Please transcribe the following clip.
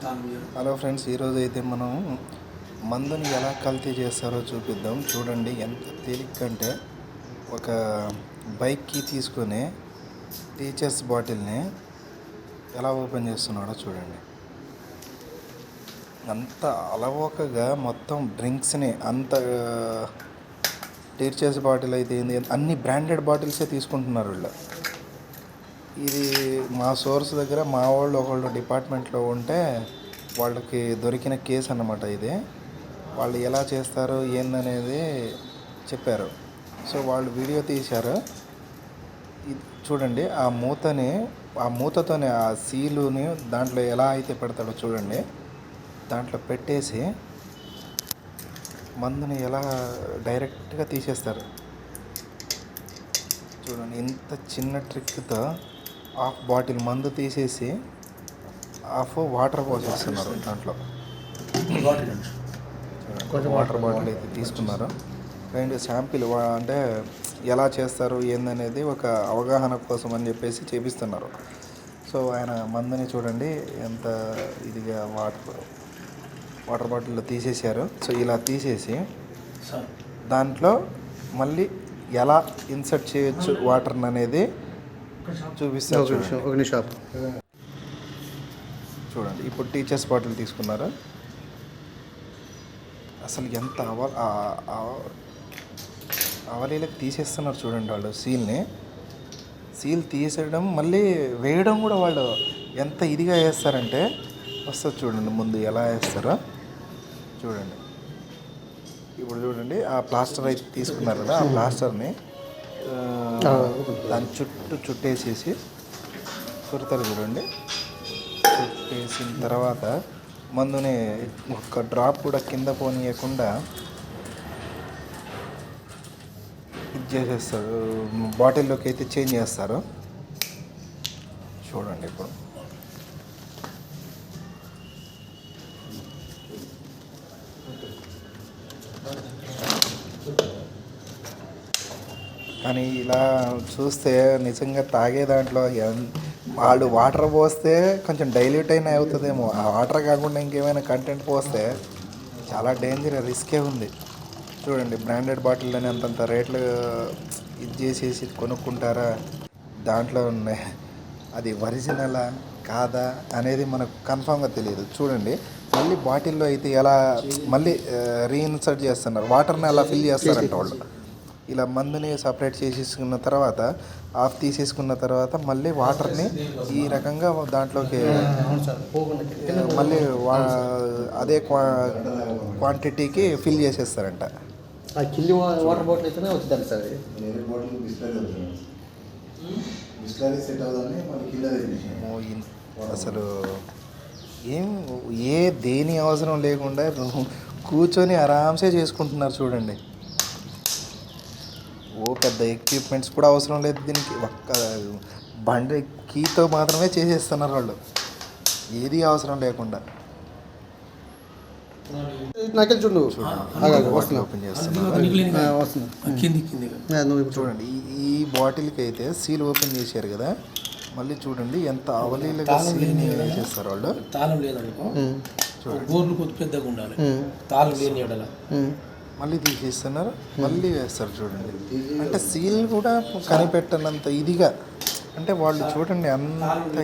Hello friends, ఈరోజు అయితే మనం మందుని ఎలా కల్తీ చేస్తారో చూపిద్దాం. చూడండి ఎంత తేలిక అంటే ఒక బైక్కి తీసుకొని టీచర్స్ బాటిల్ని ఎలా ఓపెన్ చేస్తున్నాడో చూడండి. అంత అలవోకగా మొత్తం డ్రింక్స్ని అంత టీచర్స్ బాటిల్ అయితే ఏంది, అన్ని బ్రాండెడ్ బాటిల్సే తీసుకుంటున్నారు వీళ్ళు. ఇది మా సోర్స్ దగ్గర మా వాళ్ళు ఒకళ్ళు డిపార్ట్మెంట్లో ఉంటే వాళ్ళకి దొరికిన కేసు అన్నమాట ఇది. వాళ్ళు ఎలా చేస్తారు ఏందనేది చెప్పారు. సో వాళ్ళు వీడియో తీశారు. ఇది చూడండి, ఆ మూతతోనే ఆ సీలుని దాంట్లో ఎలా అయితే పెడతాడో చూడండి. దాంట్లో పెట్టేసి మందుని ఎలా డైరెక్ట్గా తీసేస్తారు చూడండి. ఇంత చిన్న ట్రిక్తో హాఫ్ బాటిల్ మందు తీసేసి హాఫ్ వాటర్ పోసేస్తున్నారు దాంట్లో. వాటర్ బాటిల్ అయితే తీసుకున్నారు. అండ్ శాంపిల్ అంటే ఎలా చేస్తారు ఏందనేది ఒక అవగాహన కోసం అని చెప్పేసి చేపిస్తున్నారు. సో ఆయన మందుని చూడండి ఎంత ఇదిగా వాటర్ బాటిల్లో తీసేశారు. సో ఇలా తీసేసి దాంట్లో మళ్ళీ ఎలా ఇన్సర్ట్ చేయొచ్చు వాటర్ అనేది చూపిస్తారు. చూడండి, ఇప్పుడు టీచర్స్ బాటిల్ తీసుకున్నారు. అసలు ఎంత అవలీలకు తీసేస్తున్నారు చూడండి వాళ్ళు. సీల్ తీసేయడం మళ్ళీ వేయడం కూడా వాళ్ళు ఎంత ఇదిగా వేస్తారంటే వస్తుంది చూడండి. ముందు ఎలా వేస్తారో చూడండి. ఇప్పుడు చూడండి, ఆ ప్లాస్టర్ అయితే తీసుకున్నారు కదా, ఆ ప్లాస్టర్ని దాని చుట్టేసేసి కుడతారు చూడండి. చుట్టేసిన తర్వాత మందుని ఒక్క డ్రాప్ కూడా కింద పోనీయకుండా ఇది చేసేస్తారు. బాటిల్లోకి అయితే చేంజ్ చేస్తారు చూడండి. ఇప్పుడు కానీ ఇలా చూస్తే నిజంగా తాగే దాంట్లో వాళ్ళు వాటర్ పోస్తే కొంచెం డైల్యూట్ అయినా అవుతుందేమో. ఆ వాటర్ కాకుండా ఇంకేమైనా కంటెంట్ పోస్తే చాలా డేంజర్, రిస్కే ఉంది. చూడండి, బ్రాండెడ్ బాటిల్లోనే అంతంత రేట్లు ఇది చేసేసి కొనుక్కుంటారా? దాంట్లో ఉన్నాయి అది ఒరిజినలా కాదా అనేది మనకు కన్ఫామ్గా తెలియదు. చూడండి, మళ్ళీ బాటిల్లో అయితే ఎలా మళ్ళీ రీఇన్సర్ట్ చేస్తున్నారు. వాటర్ని అలా ఫిల్ చేస్తారంట వాళ్ళు. ఇలా మందుని సపరేట్ చేసేసుకున్న తర్వాత ఆఫ్ తీసేసుకున్న తర్వాత మళ్ళీ వాటర్ని ఈ రకంగా దాంట్లోకి మళ్ళీ అదే క్వాంటిటీకి ఫిల్ చేసేస్తారంట. వాటర్ బాటిల్ అయితేనే వచ్చిందండి సార్. అసలు దేని అవసరం లేకుండా కూర్చొని ఆరామ్సే చేసుకుంటున్నారు చూడండి. పెద్ద ఎక్విప్మెంట్స్ కూడా అవసరం లేదు దీనికి. ఒక్క బండి కీతో మాత్రమే చేసేస్తున్నారు వాళ్ళు, ఏది అవసరం లేకుండా. ఓపెన్ చేస్తున్నారు చూడండి. ఈ బాటిల్కి అయితే సీల్ ఓపెన్ చేశారు కదా, మళ్ళీ చూడండి ఎంత అవలీలుగా సీల్ని వేసేస్తారు వాళ్ళు. తాళం లేదనుకో, బోర్లు కొద్ది పెద్దగా ఉండాలి, తాళం లేని ఎడల మళ్ళీ తీసేస్తున్నారు, మళ్ళీ వేస్తారు చూడండి. అంటే సీల్ కూడా కనిపెట్టనంత ఇదిగా, అంటే వాళ్ళు చూడండి అంత